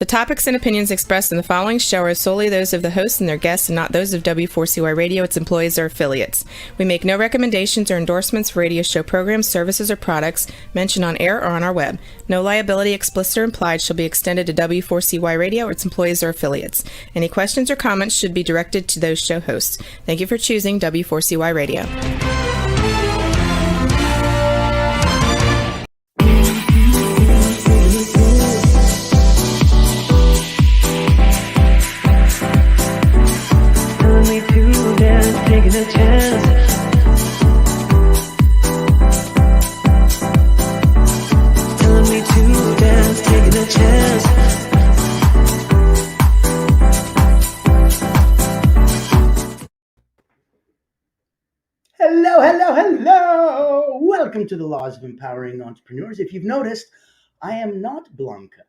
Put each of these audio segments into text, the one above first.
The topics and opinions expressed in the following show are solely those of the host and their guests and not those of W4CY Radio, its employees, or affiliates. We make no recommendations or endorsements for radio show programs, services, or products mentioned on air or on our web. No liability, explicit or implied, shall be extended to W4CY Radio or its employees or affiliates. Any questions or comments should be directed to those show hosts. Thank you for choosing W4CY Radio. Taking a chance. Telling me to dance, taking a chance. Hello. Welcome to the Laws of Empowering Entrepreneurs. If you've noticed, I am not Blanca.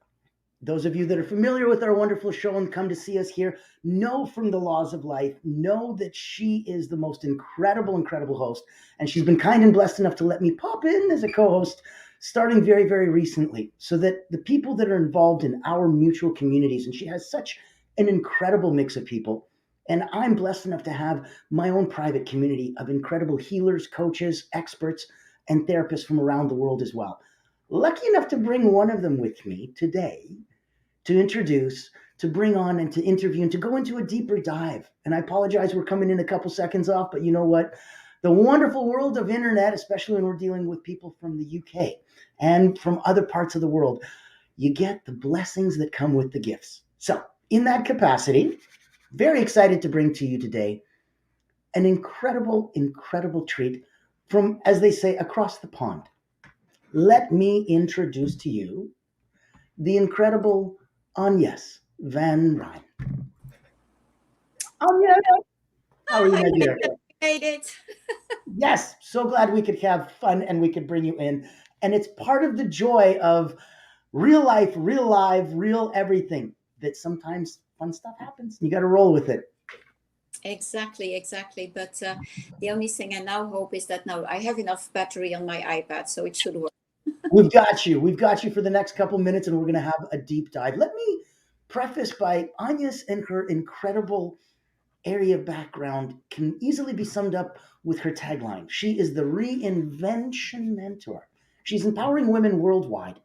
Those of you that are familiar with our wonderful show and come to see us here know from the Laws of Life, know that she is the most incredible host. And she's been kind and blessed enough to let me pop in as a co-host starting very, very recently so that the people that are involved in our mutual communities, and she has such an incredible mix of people. And I'm blessed enough to have my own private community of incredible healers, coaches, experts, and therapists from around the world as well. Lucky enough to bring one of them with me today to introduce, to bring on and to interview and to go into a deeper dive. And I apologize, we're coming in a couple seconds off, but you know what? The wonderful world of internet, especially when we're dealing with people from the UK and from other parts of the world, you get the blessings that come with the gifts. So in that capacity, very excited to bring to you today an incredible treat from, as they say, across the pond. Let me introduce to you the incredible AnYes van Rhijn. AnYes, how are you, my dear? Made it. Yes, so glad we could have fun and we could bring you in. And it's part of the joy of real life, real live, real everything, that sometimes fun stuff happens. You got to roll with it. Exactly. But the only thing I now hope is that now I have enough battery on my iPad, so it should work. We've got you for the next couple minutes, and we're going to have a deep dive. Let me preface by AnYes and her incredible area of background can easily be summed up with her tagline. She is the Reinvention Mentor. She's empowering women worldwide,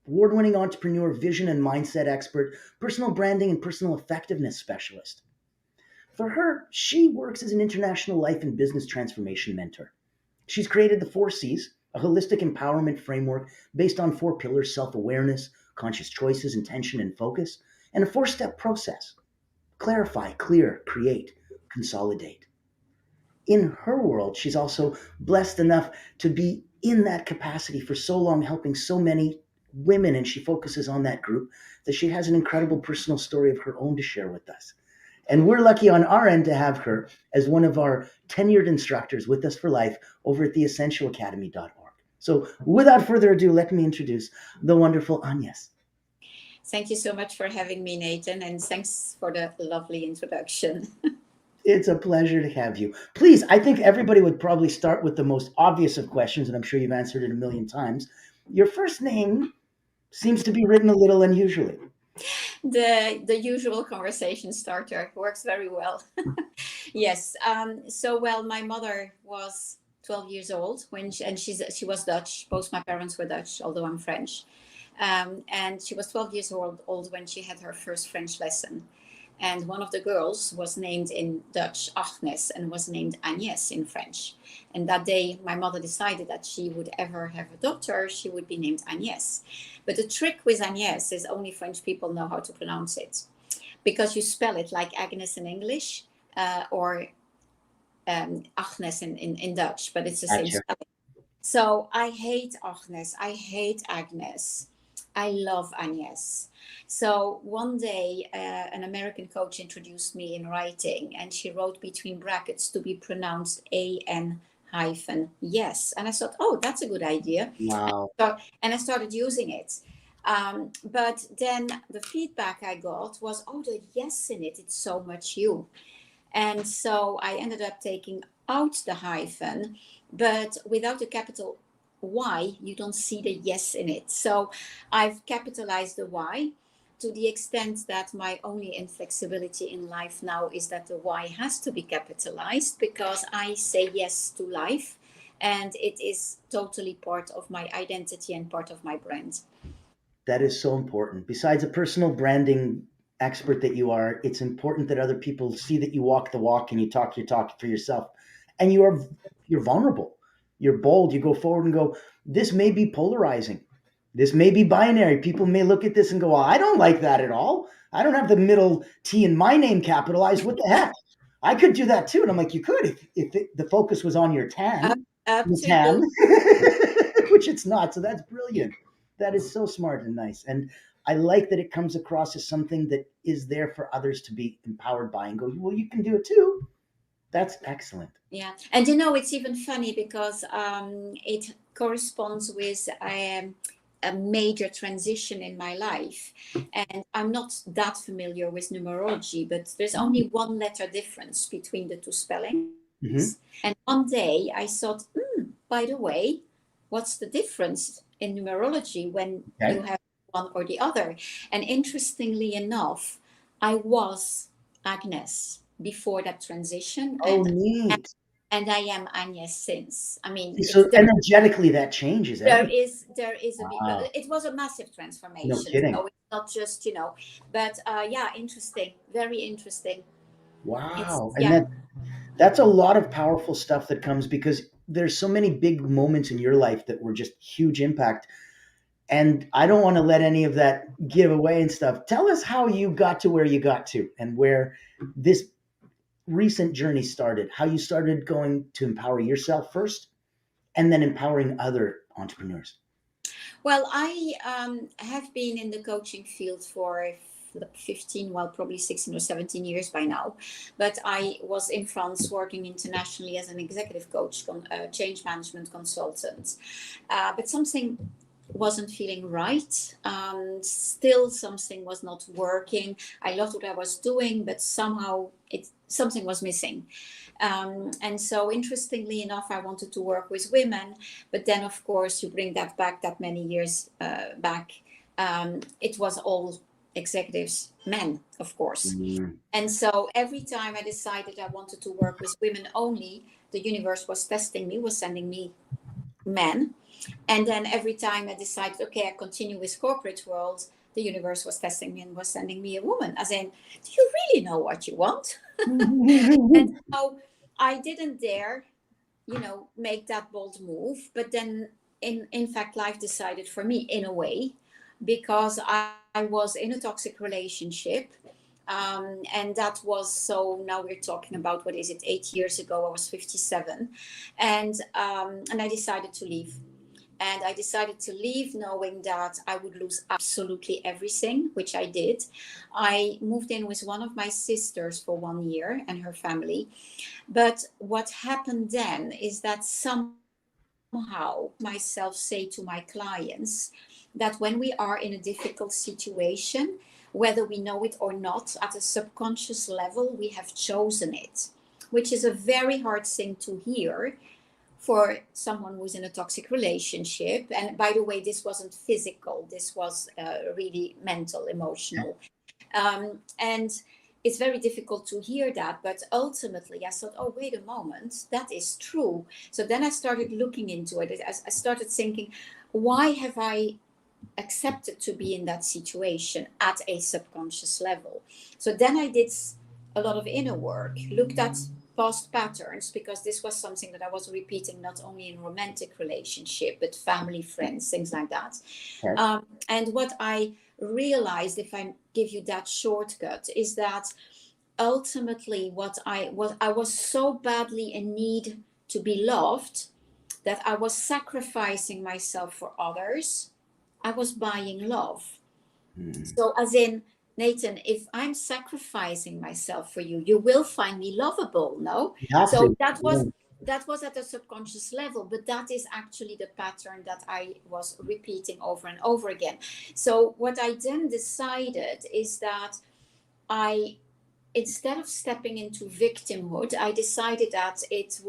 award-winning entrepreneur, vision and mindset expert, personal branding and personal effectiveness specialist. For her, she works as an international life and business transformation mentor. She's created the 4 C's, a holistic empowerment framework based on 4 pillars: self-awareness, conscious choices, intention, and focus, and a 4-step process: clarify, clear, create, consolidate. In her world, she's also blessed enough to be in that capacity for so long, helping so many women, and she focuses on that group, that she has an incredible personal story of her own to share with us. And we're lucky on our end to have her as one of our tenured instructors with us for life over at theessentialacademy.org. So without further ado, let me introduce the wonderful AnYes. Thank you so much for having me, Nathan, and thanks for the lovely introduction. It's a pleasure to have you. Please, I think everybody would probably start with the most obvious of questions, and I'm sure you've answered it a million times. Your first name seems to be written a little unusually. The usual conversation starter works very well. Yes. My mother was 12 years old when she was Dutch. Both my parents were Dutch, although I'm French. And she was 12 years old when she had her first French lesson. And one of the girls was named in Dutch Agnes and was named AnYes in French. And that day, my mother decided that she would ever have a daughter, she would be named AnYes. But the trick with AnYes is only French people know how to pronounce it, because you spell it like Agnes in English or Agnes in Dutch, but it's the same spelling. So I hate Agnes. I hate Agnes. I love AnYes. So one day, an American coach introduced me in writing, and she wrote between brackets to be pronounced AN-yes. And I thought, oh, that's a good idea. Wow. And I started using it. But then the feedback I got was, oh, the yes in it, it's so much you. And so I ended up taking out the hyphen, but without a capital Y, you don't see the yes in it. So I've capitalized the Y to the extent that my only inflexibility in life now is that the why has to be capitalized, because I say yes to life, and it is totally part of my identity and part of my brand. That is so important. Besides a personal branding expert that you are, it's important that other people see that you walk the walk and you talk your talk for yourself. And you're vulnerable. You're bold. You go forward and go, this may be polarizing. This may be binary. People may look at this and go, well, I don't like that at all. I don't have the middle T in my name capitalized. What the heck? I could do that too. And I'm like, you could if the focus was on your tan, Up to tan, you. which it's not. So that's brilliant. That is so smart and nice. And I like that it comes across as something that is there for others to be empowered by and go, well, you can do it too. That's excellent. Yeah. And you know, it's even funny because it corresponds with a major transition in my life. And I'm not that familiar with numerology, but there's only one letter difference between the two spellings. Mhm. And one day I thought, by the way, what's the difference in numerology when Okay. you have one or the other? And interestingly enough, I was Agnes before that transition, Oh, neat. and I am AnYes since. I mean, So energetically, that changes there everything. is a Wow. it was a massive transformation. No kidding. So it's not just, you know, but yeah, interesting, very interesting. Wow. Yeah. And that's a lot of powerful stuff that comes because there's so many big moments in your life that were just huge impact. And I don't want to let any of that give away and stuff. Tell us how you got to where you got to and where this recent journey started, how you started going to empower yourself first and then empowering other entrepreneurs. Well, I have been in the coaching field for 15, well, probably 16 or 17 years by now. But I was in France working internationally as an executive coach, change management consultant. But something wasn't feeling right. Still, something was not working. I loved what I was doing, but somehow something was missing. And so, interestingly enough, I wanted to work with women, but then, of course, you bring that back that many years back. It was all executives, men, of course. And so, every time I decided I wanted to work with women only, the universe was testing me, was sending me men. And then every time I decided, okay, I continue with corporate world, the universe was testing me and was sending me a woman. As in, do you really know what you want? And so I didn't dare, you know, make that bold move. But then, in fact, life decided for me in a way, because I was in a toxic relationship. And that was, so now we're talking about, what is it, 8 years ago. I was 57. And I decided to leave. And I decided to leave knowing that I would lose absolutely everything, which I did. I moved in with one of my sisters for 1 year and her family. But what happened then is that somehow myself say to my clients that when we are in a difficult situation, whether we know it or not, at a subconscious level, we have chosen it, which is a very hard thing to hear for someone who's in a toxic relationship. And by the way, this wasn't physical. This was really mental, emotional. And it's very difficult to hear that. But ultimately, I thought, oh, wait a moment, that is true. So then I started looking into it. I started thinking, why have I accepted to be in that situation at a subconscious level? So then I did a lot of inner work, looked at past patterns, because this was something that I was repeating not only in romantic relationship, but family, friends, things like that. Yes. And what I realized, if I give you that shortcut, is that ultimately what I was so badly in need to be loved that I was sacrificing myself for others. I was buying love. So as in, Nathan, if I'm sacrificing myself for you, you will find me lovable, no? You have So to. that was at a subconscious level, but that is actually the pattern that I was repeating over and over again. So what I then decided is that instead of stepping into victimhood, I decided that it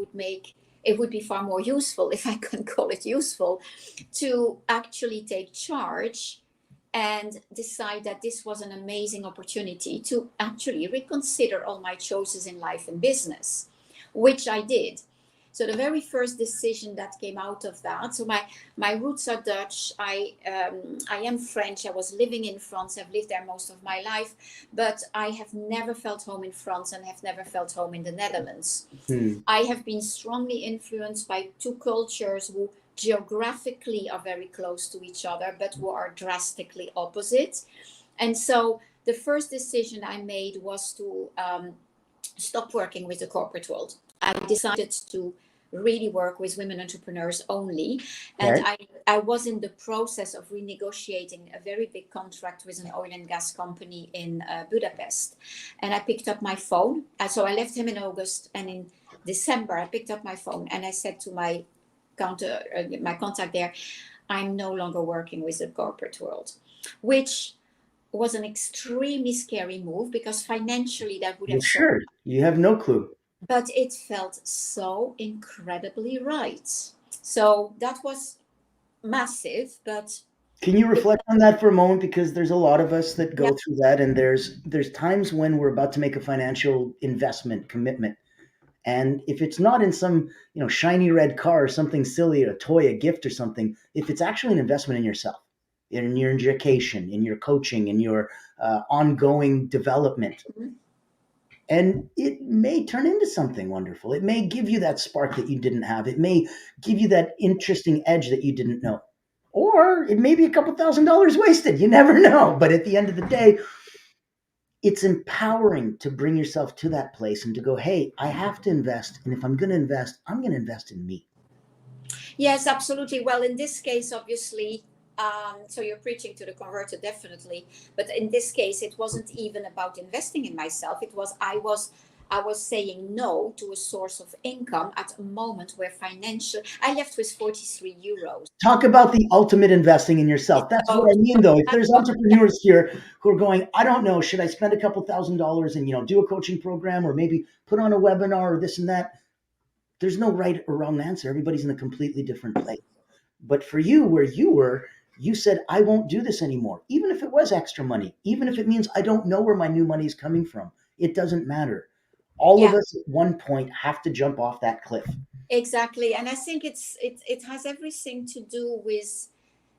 would be far more useful, if I can call it useful, to actually take charge and decide that this was an amazing opportunity to actually reconsider all my choices in life and business, which I did. So the very first decision that came out of that, so my roots are Dutch. I am French. I was living in France. I've lived there most of my life, but I have never felt home in France and have never felt home in the Netherlands. I have been strongly influenced by two cultures who geographically are very close to each other, but who are drastically opposite. And so the first decision I made was to stop working with the corporate world. I decided to really work with women entrepreneurs only. And I was in the process of renegotiating a very big contract with an oil and gas company in Budapest. And I picked up my phone. So I left him in August, and in December, I picked up my phone and I said to my contact there, I'm no longer working with the corporate world, which was an extremely scary move because financially that would have... Sure, you have no clue. But it felt so incredibly right. So that was massive, but... Can you reflect on that for a moment? Because there's a lot of us that go through that, and there's times when we're about to make a financial investment commitment. And if it's not in some, shiny red car or something silly, a toy, a gift or something, if it's actually an investment in yourself, in your education, in your coaching, in your ongoing development, and it may turn into something wonderful. It may give you that spark that you didn't have. It may give you that interesting edge that you didn't know. Or it may be a couple $1,000s wasted. You never know. But at the end of the day, it's empowering to bring yourself to that place and to go, hey, I have to invest. And if I'm going to invest, I'm going to invest in me. Yes, absolutely. Well, in this case, obviously, so you're preaching to the converted, definitely. But in this case, it wasn't even about investing in myself. It was I was saying no to a source of income at a moment where I left with 43 euros. Talk about the ultimate investing in yourself. That's what I mean, though. If there's entrepreneurs here who are going, I don't know, should I spend a couple $1,000s and, do a coaching program or maybe put on a webinar or this and that? There's no right or wrong answer. Everybody's in a completely different place. But for you, where you were, you said, I won't do this anymore. Even if it was extra money, even if it means I don't know where my new money is coming from, it doesn't matter. All of us at one point have to jump off that cliff. Exactly. And I think it has everything to do with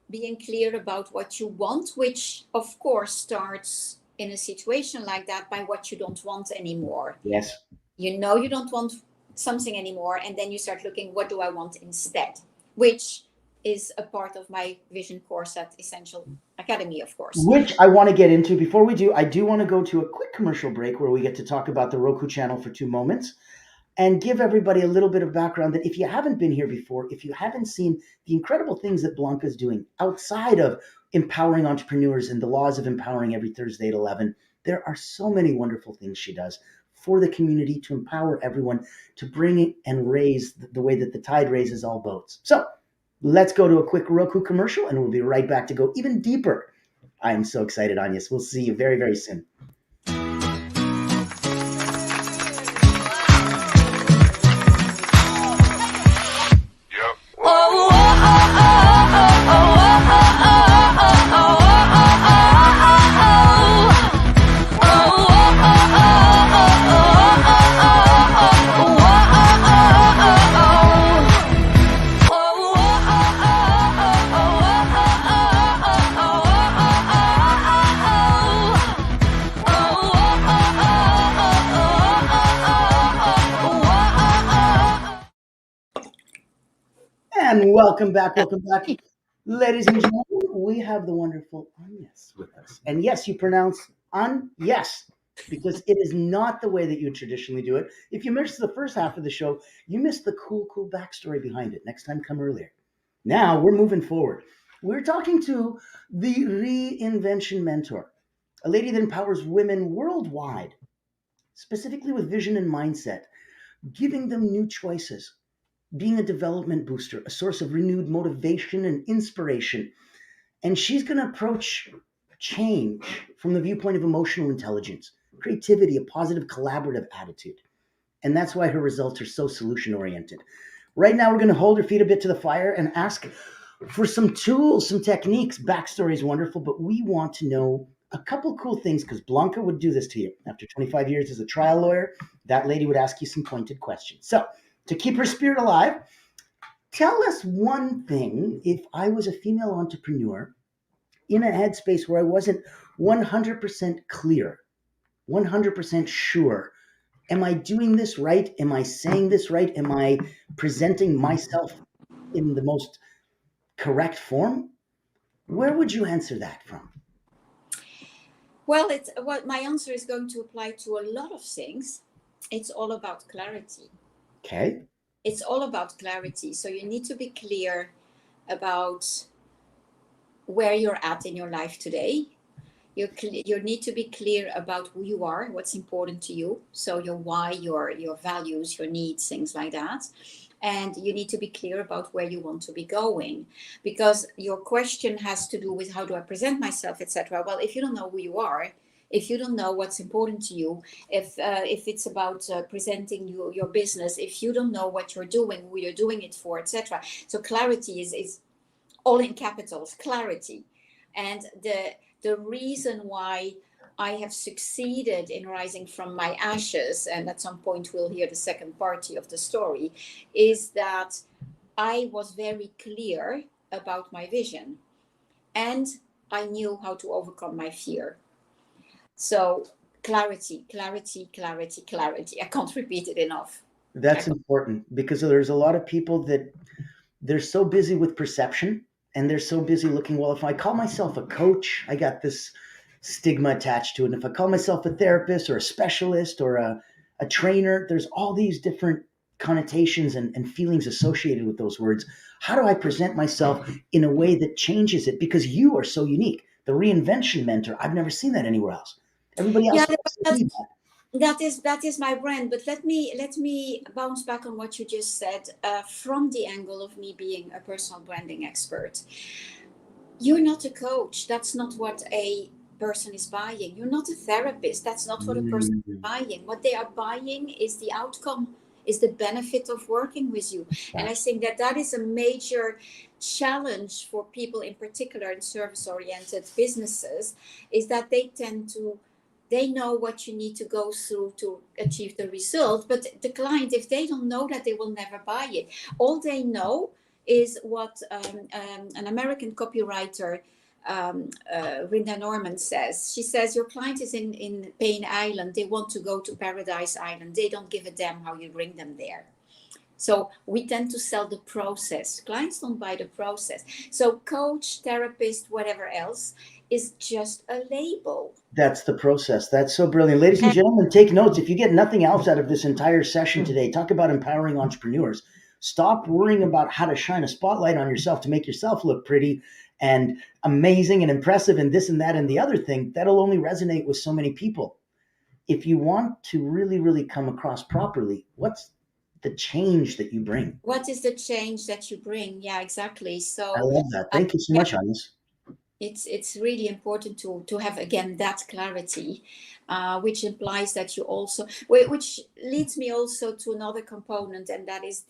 being clear about what you want, which of course starts in a situation like that by what you don't want anymore. Yes. You don't want something anymore. And then you start looking, what do I want instead? Which is a part of my vision course at Essential Academy, of course. Which I want to get into. Before we do, I do want to go to a quick commercial break where we get to talk about the Roku channel for 2 moments and give everybody a little bit of background that if you haven't been here before, if you haven't seen the incredible things that Blanca's doing outside of empowering entrepreneurs and the laws of empowering every Thursday at 11, there are so many wonderful things she does for the community to empower everyone, to bring it and raise the way that the tide raises all boats. So let's go to a quick Roku commercial and we'll be right back to go even deeper. I am so excited, AnYes. We'll see you very, very soon. And welcome back. Ladies and gentlemen, we have the wonderful AnYes with us. And yes, you pronounce AnYes because it is not the way that you traditionally do it. If you missed the first half of the show, you missed the cool backstory behind it. Next time, come earlier. Now we're moving forward. We're talking to the Reinvention Mentor, a lady that empowers women worldwide, specifically with vision and mindset, giving them new choices, being a development booster, a source of renewed motivation and inspiration. And she's going to approach change from the viewpoint of emotional intelligence, creativity, a positive collaborative attitude. And that's why her results are so solution-oriented. Right now, we're going to hold her feet a bit to the fire and ask for some tools, some techniques. Backstory is wonderful, but we want to know a couple cool things because Blanca would do this to you. After 25 years as a trial lawyer, that lady would ask you some pointed questions. So to keep her spirit alive, tell us one thing. If I was a female entrepreneur in a headspace where I wasn't 100% clear, 100% sure, am I doing this right? Am I saying this right? Am I presenting myself in the most correct form? Where would you answer that from? Well, it's what my answer is going to apply to a lot of things. It's all about clarity. Okay. It's all about clarity. So you need to be clear about where you're at in your life today. You need to be clear about who you are, what's important to you. So your why, your values, your needs, things like that. And you need to be clear about where you want to be going, because your question has to do with how do I present myself, etc. Well, if you don't know who you are, if you don't know what's important to you, if it's about presenting your business, if you don't know what you're doing, who you're doing it for, etc. So clarity is all in capitals, clarity. And the reason why I have succeeded in rising from my ashes, and at some point we'll hear the second party of the story, is that I was very clear about my vision and I knew how to overcome my fear. So clarity, clarity, clarity, clarity. I can't repeat it enough. That's important because there's a lot of people that they're so busy with perception and they're so busy looking, well, if I call myself a coach, I got this stigma attached to it. And if I call myself a therapist or a specialist or a trainer, there's all these different connotations and feelings associated with those words. How do I present myself in a way that changes it? Because you are so unique. The Reinvention Mentor, I've never seen that anywhere else. Everybody else wants to be that. That is my brand. But let me bounce back on what you just said from the angle of me being a personal branding expert. You're not a coach. That's not what a person is buying. You're not a therapist. That's not what a person is buying. What they are buying is the outcome, is the benefit of working with you. And I think that is a major challenge for people, in particular in service-oriented businesses, is that they know what you need to go through to achieve the result. But the client, if they don't know that, they will never buy it. All they know is what an American copywriter, Rhonda Norman, says. She says, your client is in Pain Island. They want to go to Paradise Island. They don't give a damn how you bring them there. So we tend to sell the process. Clients don't buy the process. So coach, therapist, whatever else is just a label. That's the process. That's so brilliant. Ladies and gentlemen, take notes. If you get nothing else out of this entire session today, talk about empowering entrepreneurs. Stop worrying about how to shine a spotlight on yourself to make yourself look pretty and amazing and impressive and this and that and the other thing. That'll only resonate with so many people. If you want to really, really come across properly, what's the change that you bring? What is the change that you bring? Yeah, exactly. So I love that. Thank you so much, AnYes. It's really important to have, again, that clarity, which implies that you also, which leads me also to another component, and that is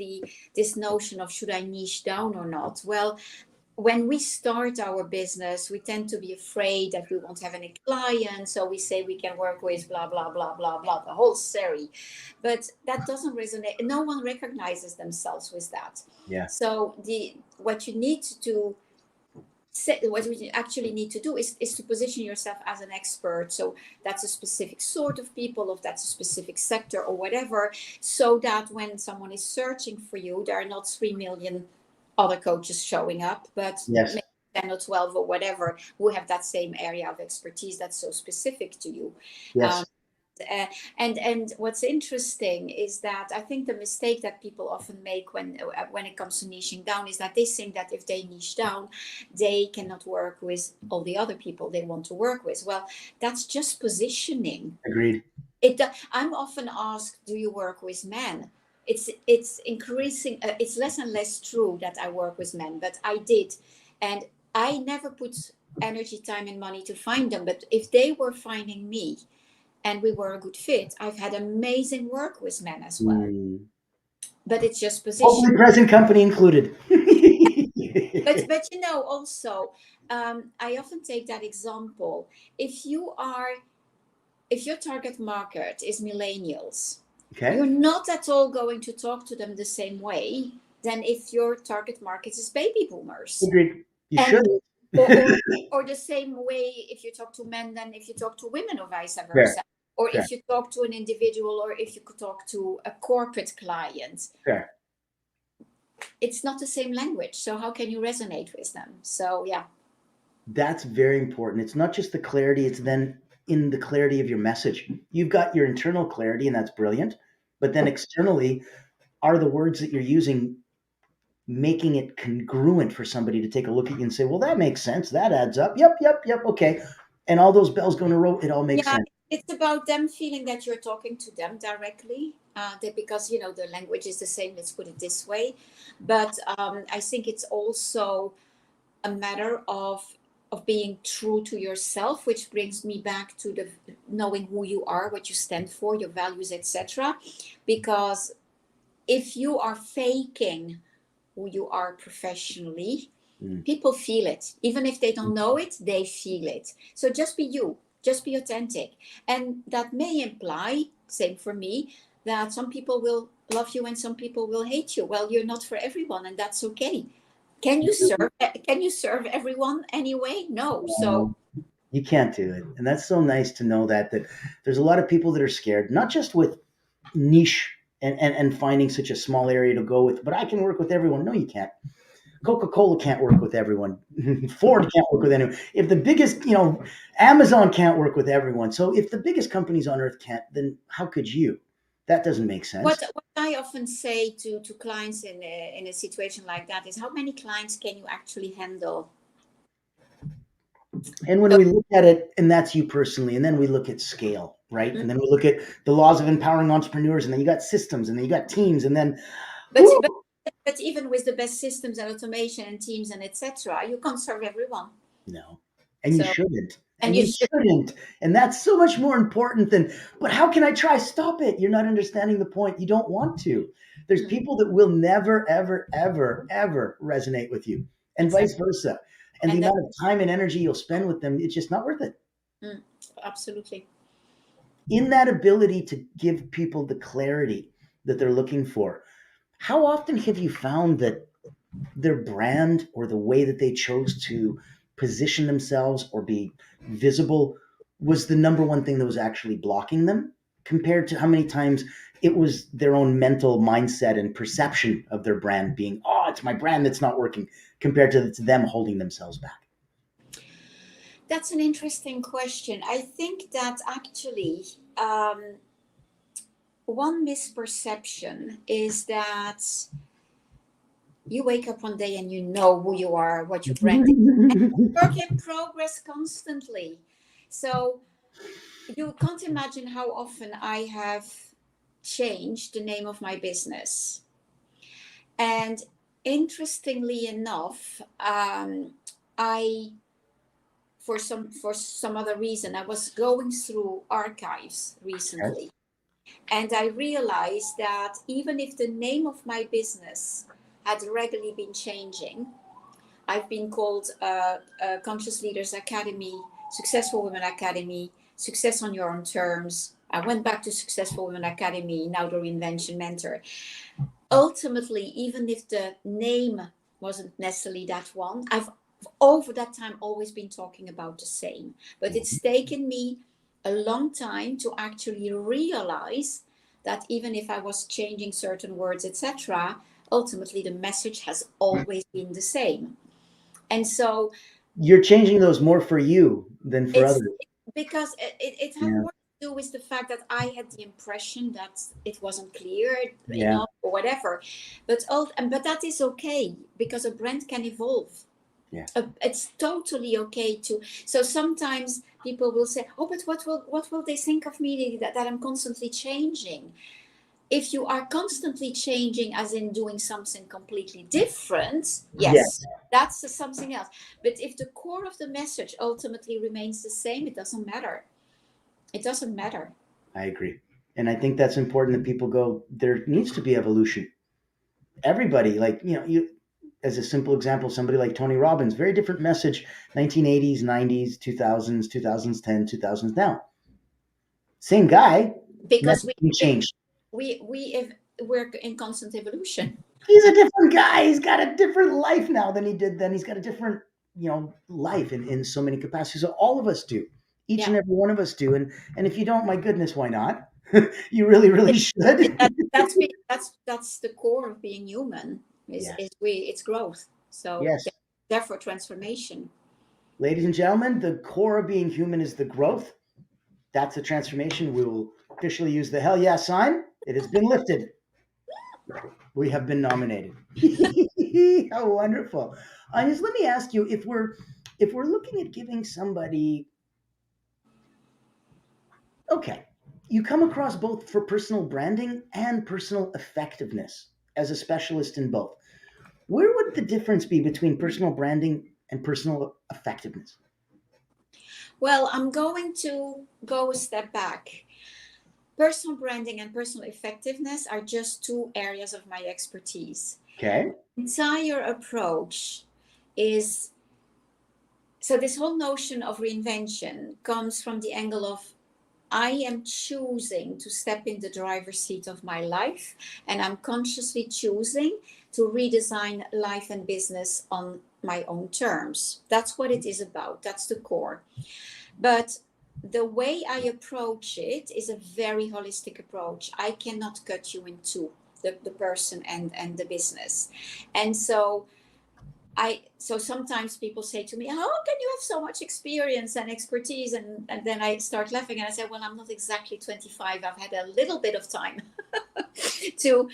this notion of, should I niche down or not? Well, when we start our business, we tend to be afraid that we won't have any clients. So we say we can work with blah, blah, blah, blah, blah, the whole series. But that doesn't resonate. No one recognizes themselves with that. Yeah. So what you actually need to do is to position yourself as an expert. So that's a specific sort of people, or that's a specific sector or whatever, so that when someone is searching for you, there are not 3 million other coaches showing up, but maybe 10 or 12 or whatever who have that same area of expertise that's so specific to you. Yes. And what's interesting is that I think the mistake that people often make when it comes to niching down is that they think that if they niche down, they cannot work with all the other people they want to work with. Well, that's just positioning. Agreed. I'm often asked, do you work with men? It's increasing. It's less and less true that I work with men, but I did, and I never put energy, time, and money to find them. But if they were finding me, and we were a good fit, I've had amazing work with men as well. But it's just position. Hopefully present company included. But you know, also, I often take that example. If your target market is millennials, Okay. you're not at all going to talk to them the same way than if your target market is baby boomers. Agreed. You And should. or the same way if you talk to men than if you talk to women, or vice Fair. versa. Or Fair. if you talk to an individual, or if you could talk to a corporate client. Fair. It's not the same language. So how can you resonate with them? So yeah. That's very important. It's not just the clarity, it's then in the clarity of your message. You've got your internal clarity, and that's brilliant. But then externally, are the words that you're using making it congruent for somebody to take a look at you and say, well, that makes sense. That adds up. Yep. Okay. And all those bells go in a row. It all makes sense. It's about them feeling that you're talking to them directly, because the language is the same. Let's put it this way. But I think it's also a matter of being true to yourself, which brings me back to the knowing who you are, what you stand for, your values, etc. Because if you are faking who you are professionally, people feel it. Even if they don't know it, they feel it. So just be you, just be authentic. And that may imply, same for me, that some people will love you and some people will hate you. Well, you're not for everyone, and that's okay. Can you serve everyone anyway? No. So you can't do it. And that's so nice to know that there's a lot of people that are scared, not just with niche and finding such a small area to go with, but I can work with everyone. No, you can't. Coca-Cola can't work with everyone. Ford can't work with anyone. If the biggest, Amazon can't work with everyone. So if the biggest companies on earth can't, then how could you? That doesn't make sense. What I often say to clients in a situation like that is, how many clients can you actually handle? And when we look at it, and that's you personally, and then we look at scale, right? Mm-hmm. And then we look at the laws of empowering entrepreneurs, and then you got systems, and then you got teams, and then. But even with the best systems and automation and teams and etc., you can't serve everyone. No, and you shouldn't. And you shouldn't. And that's so much more important than, but how can I try? Stop it. You're not understanding the point. You don't want to. There's people that will never, ever, ever, ever resonate with you, and vice versa. And the amount of time and energy you'll spend with them, it's just not worth it. Absolutely. In that ability to give people the clarity that they're looking for, how often have you found that their brand or the way that they chose to position themselves or be visible was the number one thing that was actually blocking them, compared to how many times it was their own mental mindset and perception of their brand being, it's my brand that's not working, compared to it's them holding themselves back? That's an interesting question. I think that actually one misperception is that you wake up one day and you know who you are, what your brand is, and you work in progress constantly. So you can't imagine how often I have changed the name of my business. And interestingly enough, for some other reason, I was going through archives recently. And I realized that even if the name of my business had regularly been changing, I've been called Conscious Leaders Academy, Successful Women Academy, Success on Your Own Terms. I went back to Successful Women Academy, now the Reinvention Mentor. Ultimately, even if the name wasn't necessarily that one, I've over that time always been talking about the same. But it's taken me a long time to actually realize that even if I was changing certain words, etc., ultimately the message has always been the same. And so you're changing those more for you than for others, because it had more to do with the fact that I had the impression that it wasn't clear enough or whatever. But that is okay, because a brand can evolve. It's totally okay to. So sometimes people will say, but what will they think of me that I'm constantly changing? If you are constantly changing, as in doing something completely different, yes. That's something else. But if the core of the message ultimately remains the same, it doesn't matter. It doesn't matter. I agree. And I think that's important that people go, there needs to be evolution. Everybody, as a simple example, somebody like Tony Robbins, very different message, 1980s, 90s, 2000s, 2010, 2000s now. Same guy, Because nothing changed. we're in constant evolution. He's a different guy. He's got a different life now than he did then. He's got a different, life in so many capacities. So all of us do. Each and every one of us do. And if you don't, my goodness, why not? You really, really should. That's the core of being human. It's growth. So Yes. therefore transformation. Ladies and gentlemen, the core of being human is the growth. That's the transformation. We will officially use the hell yeah sign. It has been lifted. We have been nominated. How wonderful. AnYes, let me ask you, if we're looking at giving somebody, okay, you come across both for personal branding and personal effectiveness as a specialist in both. Where would the difference be between personal branding and personal effectiveness? Well, I'm going to go a step back. Personal branding and personal effectiveness are just two areas of my expertise. Okay. The entire approach is, so this whole notion of reinvention comes from the angle of I am choosing to step in the driver's seat of my life, and I'm consciously choosing to redesign life and business on my own terms. That's what it is about. That's the core. But the way I approach it is a very holistic approach. I cannot cut you in two, the person and the business. And so sometimes people say to me, how can you have so much experience and expertise? And then I start laughing and I say, well, I'm not exactly 25. I've had a little bit of time to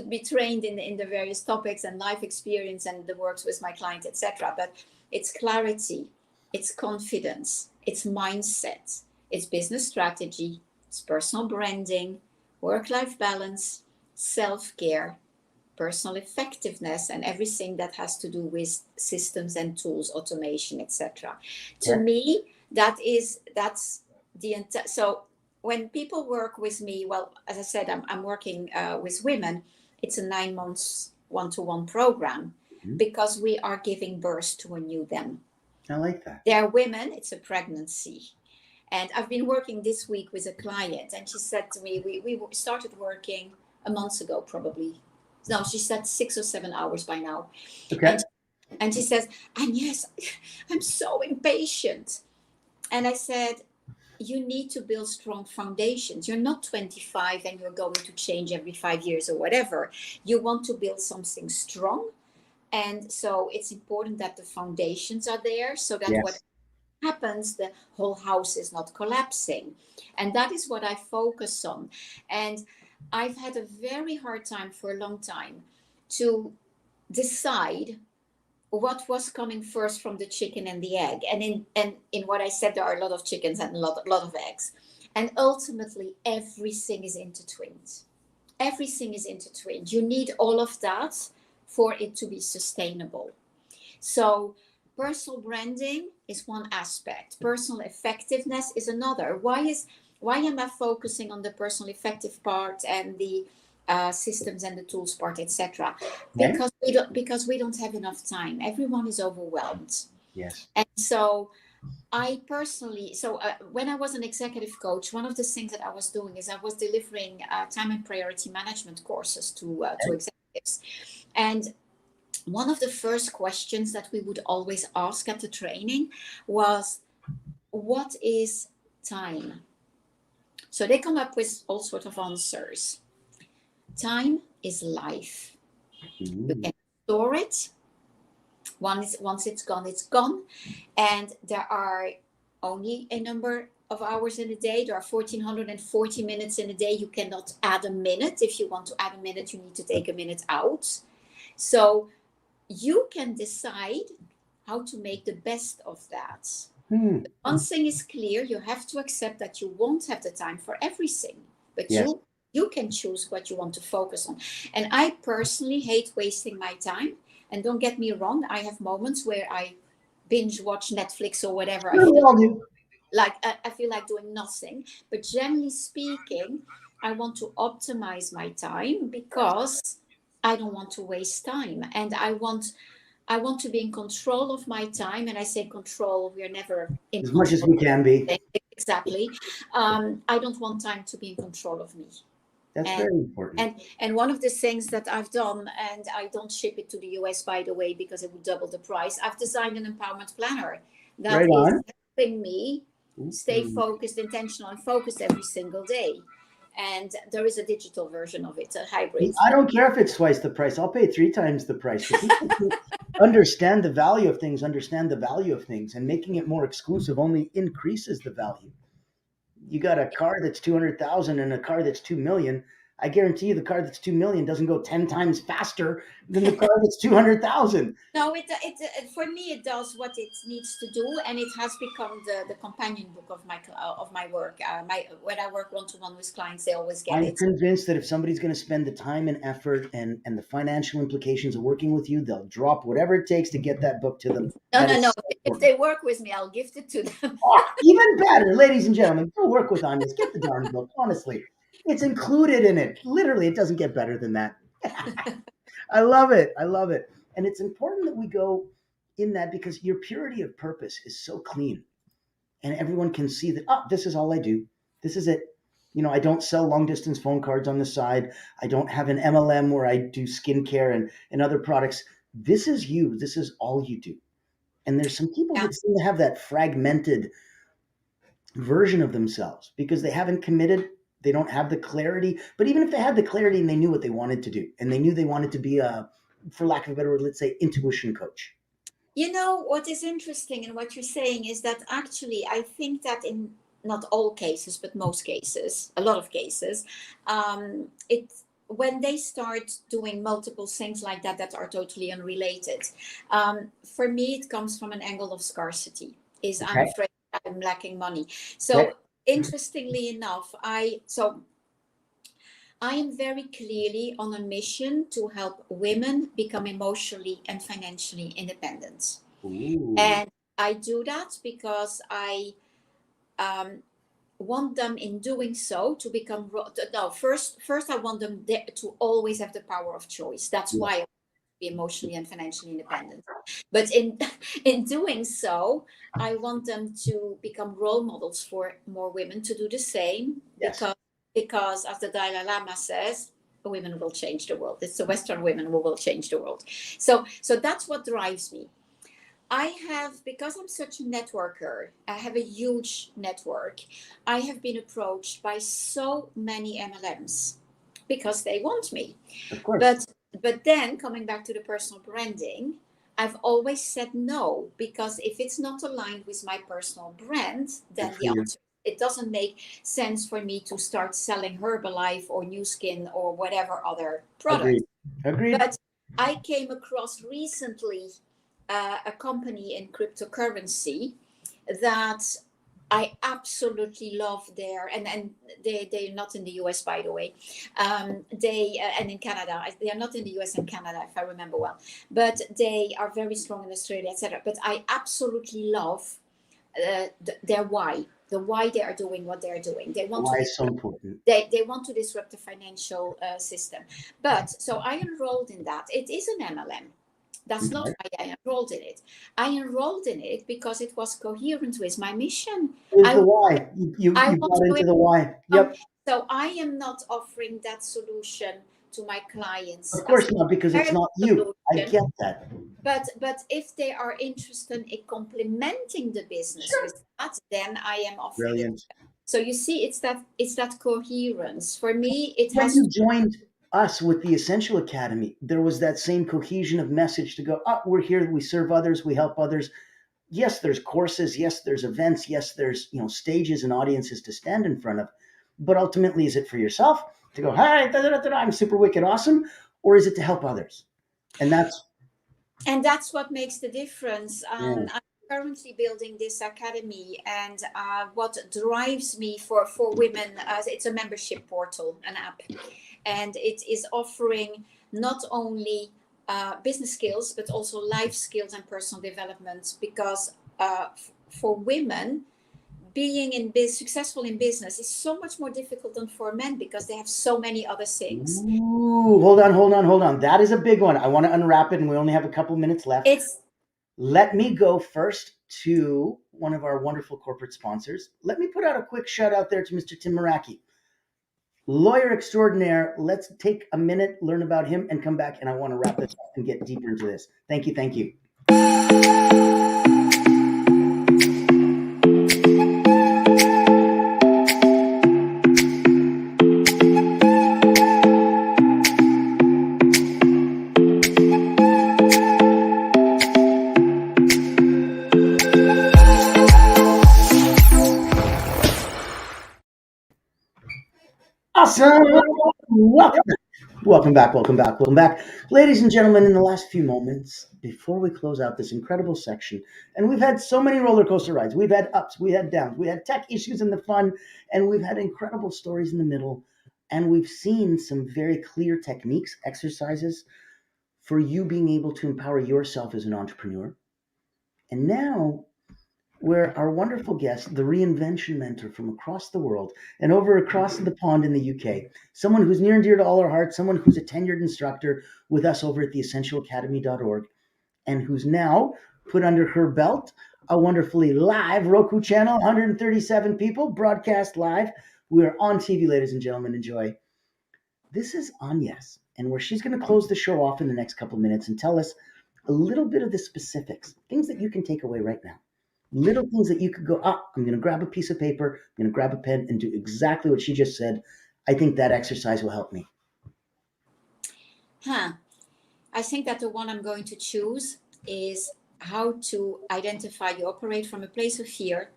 be trained in the various topics and life experience and the works with my client, etc. But it's clarity, it's confidence, it's mindset, it's business strategy, it's personal branding, work-life balance, self-care, personal effectiveness, and everything that has to do with systems and tools, automation, etc. To me, that's the entire. So when people work with me, well, as I said, I'm working with women. It's a 9 months one-to-one program because we are giving birth to a new them. I like that. They're women. It's a pregnancy. And I've been working this week with a client, and she said to me, we started working a month ago, probably. No, she said 6 or 7 hours by now. Okay. And she says, AnYes, I'm so impatient. And I said, you need to build strong foundations. You're not 25 and you're going to change every 5 years or whatever. You want to build something strong. And so it's important that the foundations are there so that what happens, the whole house is not collapsing. And that is what I focus on. And I've had a very hard time for a long time to decide what was coming first from the chicken and the egg. And in what I said, there are a lot of chickens and a lot of eggs. And ultimately, everything is intertwined. Everything is intertwined. You need all of that for it to be sustainable. So personal branding is one aspect. Personal effectiveness is another. Why am I focusing on the personal effective part and the systems and the tools part, etc.? Because we don't have enough time. Everyone is overwhelmed. Yes. And so I personally, when I was an executive coach, one of the things that I was doing is I was delivering time and priority management courses to executives. And one of the first questions that we would always ask at the training was, what is time? So they come up with all sorts of answers. Time is life. You can store it. Once it's gone, it's gone. And there are only a number of hours in a day. There are 1,440 minutes in a day. You cannot add a minute. If you want to add a minute, you need to take a minute out. So you can decide how to make the best of that. One thing is clear, you have to accept that you won't have the time for everything, but you can choose what you want to focus on. And I personally hate wasting my time. And don't get me wrong, I have moments where I binge watch Netflix or whatever. I feel like doing nothing. But generally speaking, I want to optimize my time because I don't want to waste time, and I want to be in control of my time. And I say control, we are never in As much as control. we can be. Exactly. I don't want time to be in control of me. That's And, very important. and one of the things that I've done, and I don't ship it to the US, by the way, because it would double the price. I've designed an empowerment planner that Right is on. helping me stay focused, intentional, and focused every single day. And there is a digital version of it, a hybrid. I don't care if it's twice the price. I'll pay 3 times the price. The people who understand the value of things, and making it more exclusive only increases the value. You got a car that's 200,000 and a car that's 2 million. I guarantee you the car that's 2 million doesn't go 10 times faster than the car that's 200,000. No, it for me it does what it needs to do, and it has become the companion book of my work. When I work one to one with clients, they always get I'm it. convinced that if somebody's going to spend the time and effort and the financial implications of working with you, they'll drop whatever it takes to get that book to them. No. So if they work with me, I'll gift it to them. even better, ladies and gentlemen, go work with AnYes. Get the darn book. Honestly, it's included in it. Literally, it doesn't get better than that. I love it. And it's important that we go in that because your purity of purpose is so clean. And everyone can see that, this is all I do. This is it. I don't sell long distance phone cards on the side. I don't have an MLM where I do skincare and other products. This is you. This is all you do. And there's some people that seem to have that fragmented version of themselves because they haven't committed. They don't have the clarity. But even if they had the clarity and they knew what they wanted to do, and they knew they wanted to be for lack of a better word, let's say intuition coach. What is interesting in what you're saying is that actually I think that in not all cases, but most cases, a lot of cases, when they start doing multiple things like that are totally unrelated. For me, it comes from an angle of scarcity. I'm afraid I'm lacking money. So interestingly enough, I am very clearly on a mission to help women become emotionally and financially independent. Ooh. And I do that because I want them in doing so to become first I want them to always have the power of choice. That's why I want to be emotionally and financially independent. But in doing so, I want them to become role models for more women to do the same. Because as the Dalai Lama says, women will change the world. It's the Western women who will change the world. So that's what drives me. Because I'm such a networker, I have a huge network. I have been approached by so many MLMs because they want me. Of course. But then coming back to the personal branding, I've always said no, because if it's not aligned with my personal brand, then the answer, it doesn't make sense for me to start selling Herbalife or New Skin or whatever other product. Agreed. But I came across recently a company in cryptocurrency that I absolutely love there, and they're not in the US, by the way. And in Canada, they are not in the US and Canada, if I remember well. But they are very strong in Australia, etc. But I absolutely love their why. The why they are doing what they are doing. They want why to. is so important. They want to disrupt the financial system. But so I enrolled in that. It is an MLM. That's not why I enrolled in it. I enrolled in it because it was coherent with my mission. Is the why. You bought into the why. Yep. So I am not offering that solution to my clients. Of course not, because it's not you. I get that. But if they are interested in complementing the business with that, then I am offering. Brilliant. It. So you see, it's that coherence. For me, it when has you joined us with the Essential Academy, there was that same cohesion of message to go, we're here, we serve others, we help others. Yes, there's courses, yes, there's events, yes, there's stages and audiences to stand in front of. But ultimately, is it for yourself to go, hi, I'm super wicked awesome, or is it to help others? And that's what makes the difference. I'm currently building this academy, and what drives me for women, it's a membership portal, an app, and it is offering not only business skills but also life skills and personal development, because for women, being successful in business is so much more difficult than for men because they have so many other things. Ooh, hold on. That is a big one. I want to unwrap it, and we only have a couple minutes left. Let me go first to one of our wonderful corporate sponsors. Let me put out a quick shout out there to Mr. Tim Maraki, lawyer extraordinaire. Let's take a minute, learn about him, and come back. And I want to wrap this up and get deeper into this. Thank you. Awesome. Welcome back. Ladies and gentlemen, in the last few moments, before we close out this incredible section, and we've had so many roller coaster rides. We've had ups, we had downs, we had tech issues in the fun, and we've had incredible stories in the middle. And we've seen some very clear techniques, exercises for you being able to empower yourself as an entrepreneur. And now where our wonderful guest, the Reinvention Mentor from across the world and over across the pond in the UK, someone who's near and dear to all our hearts, someone who's a tenured instructor with us over at theessentialacademy.org, and who's now put under her belt a wonderfully live Roku channel, 137 people, broadcast live. We're on TV, ladies and gentlemen. Enjoy. This is AnYes, and where she's going to close the show off in the next couple minutes and tell us a little bit of the specifics, things that you can take away right now. Little things that you could go, I'm going to grab a piece of paper, I'm going to grab a pen and do exactly what she just said. I think that exercise will help me. I think that the one I'm going to choose is how to identify you operate from a place of fear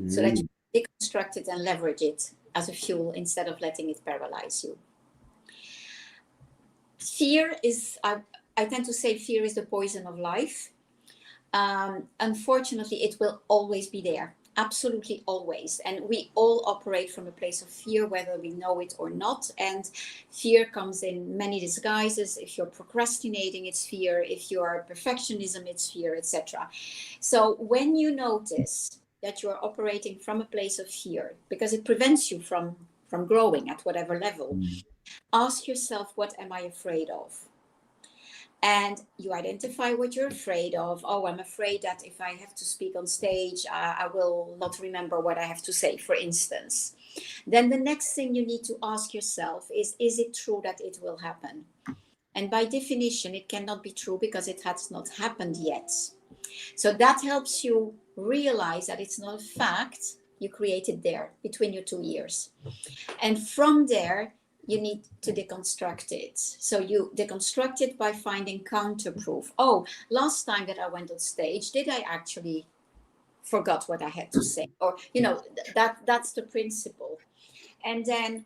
so that you deconstruct it and leverage it as a fuel instead of letting it paralyze you. Fear is, I tend to say fear is the poison of life. Unfortunately, it will always be there. Absolutely always. And we all operate from a place of fear, whether we know it or not. And fear comes in many disguises. If you're procrastinating, it's fear. If you are perfectionism, it's fear, etc. So when you notice that you're operating from a place of fear, because it prevents you from growing at whatever level, ask yourself, what am I afraid of? And you identify what you're afraid of. Oh, I'm afraid that if I have to speak on stage, I will not remember what I have to say, for instance. Then the next thing you need to ask yourself is it true that it will happen? And by definition, it cannot be true because it has not happened yet. So that helps you realize that it's not a fact. You create it there between your 2 ears. And from there, you need to deconstruct it. So you deconstruct it by finding counterproof. Oh, last time that I went on stage, did I actually forgot what I had to say? Or, that's the principle. And then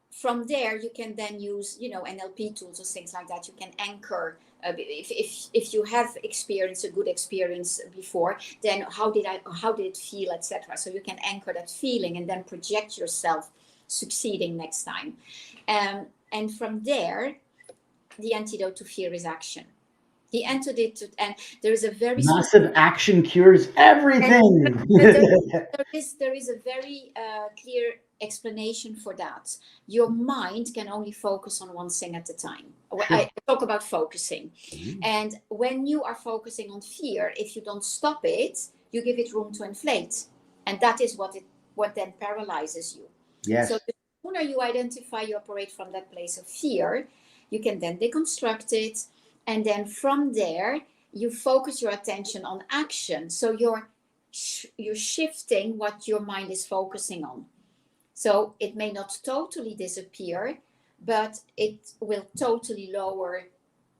from there, you can then use, NLP tools or things like that. You can anchor. If you have experienced a good experience before, then how did it feel, etc. So you can anchor that feeling and then project yourself succeeding next time. And from there, the antidote to fear is action. The antidote and there is a very massive action cures everything. There is a very clear explanation for that. Your mind can only focus on one thing at a time. Sure. I talk about focusing. And when you are focusing on fear, if you don't stop it, you give it room to inflate. And that is what then paralyzes you. Yes. So the sooner you identify you operate from that place of fear, you can then deconstruct it. And then from there, you focus your attention on action. So you're shifting what your mind is focusing on. So it may not totally disappear, but it will totally lower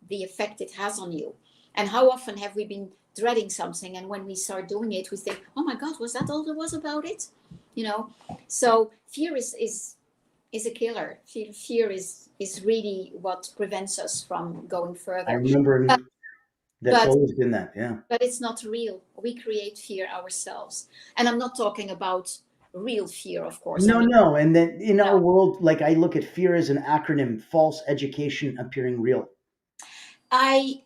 the effect it has on you. And how often have we been dreading something, and when we start doing it, we think, oh my God, was that all there was about it? So fear is a killer. Fear is really what prevents us from going further. I remember that's always been that, yeah. But it's not real. We create fear ourselves. And I'm not talking about real fear, of course. No. And then in our world, like I look at fear as an acronym, false education appearing real. I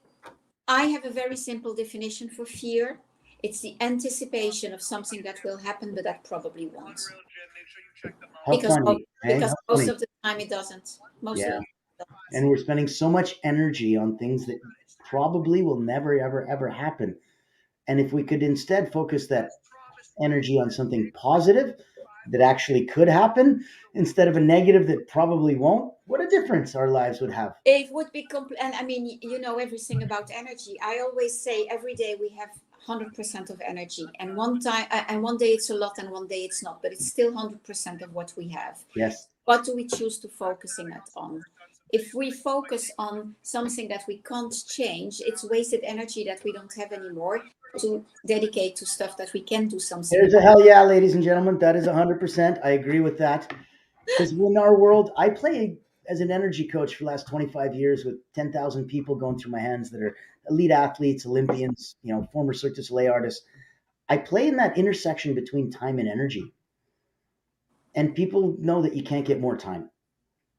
have a very simple definition for fear. It's the anticipation of something that will happen, but that probably won't. How Because funny, eh? because How most funny. of the time it doesn't. Most of Yeah. the time it doesn't. And we're spending so much energy on things that probably will never, ever, ever happen. And if we could instead focus that energy on something positive that actually could happen instead of a negative that probably won't, what a difference our lives would have. It would be and I mean, you know everything about energy. I always say every day we have 100% of energy, and one day it's a lot and one day it's not, but it's still 100% of what we have. Yes. What do we choose to focusing it on? If we focus on something that we can't change, it's wasted energy that we don't have anymore to dedicate to stuff that we can do something There's a about. hell yeah, ladies and gentlemen. That is 100%. I agree with that. Because in our world, I play as an energy coach for the last 25 years with 10,000 people going through my hands that are elite athletes, Olympians, former Cirque du Soleil artists. I play in that intersection between time and energy. And people know that you can't get more time,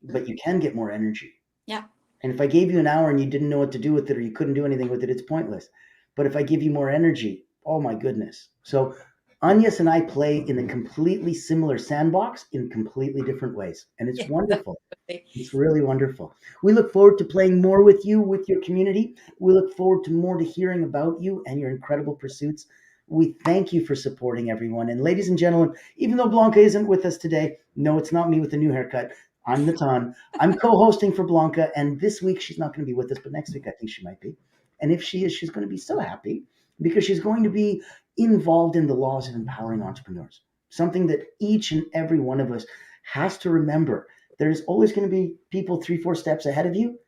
but you can get more energy. Yeah. And if I gave you an hour and you didn't know what to do with it or you couldn't do anything with it, it's pointless. But if I give you more energy, oh my goodness. So AnYes and I play in a completely similar sandbox in completely different ways. And it's wonderful. It's really wonderful. We look forward to playing more with you, with your community. We look forward to more to hearing about you and your incredible pursuits. We thank you for supporting everyone. And ladies and gentlemen, even though Blanca isn't with us today, no, it's not me with the new haircut. I'm Natan. I'm co-hosting for Blanca. And this week, she's not going to be with us, but next week, I think she might be. And if she is, she's going to be so happy because she's going to be involved in the laws of empowering entrepreneurs, something that each and every one of us has to remember. There's always going to be people 3-4 steps ahead of you,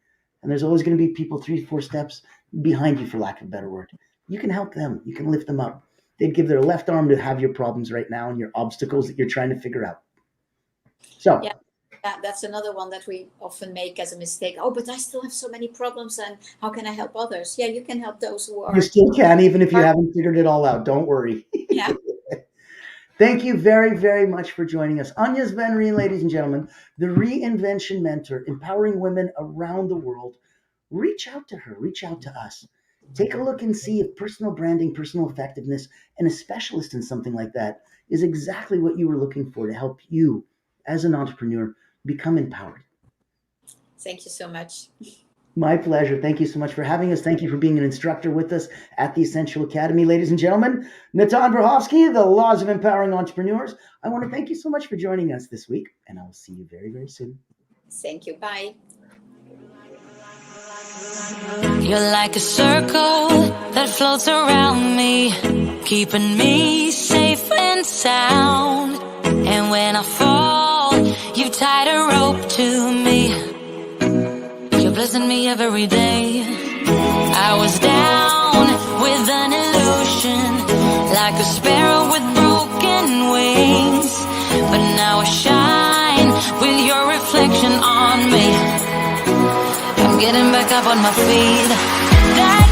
and there's always going to be people 3-4 steps behind you, for lack of a better word. You can help them. You can lift them up. They'd give their left arm to have your problems right now and your obstacles that you're trying to figure out. So yeah, that's another one that we often make as a mistake. Oh, but I still have so many problems, and how can I help others? Yeah, you can help those who are. You still can, even if you haven't figured it all out. Don't worry. Yeah. Thank you very, very much for joining us. AnYes van Rhijn, ladies and gentlemen, the Reinvention Mentor, empowering women around the world. Reach out to her. Reach out to us. Take a look and see if personal branding, personal effectiveness, and a specialist in something like that is exactly what you were looking for to help you as an entrepreneur become empowered. Thank you so much. My pleasure. Thank you so much for having us. Thank you for being an instructor with us at the Essential Academy. Ladies and gentlemen, Natan Verkhovsky, the Laws of Empowering Entrepreneurs. I want to thank you so much for joining us this week, and I will see you very, very soon. Thank you. Bye. You're like a circle that floats around me, keeping me safe and sound. And when I fall, you've tied a rope to me. You're blessing me every day. I was down with an illusion, like a sparrow with broken wings. But now I shine with your reflection on me. I'm getting back up on my feet.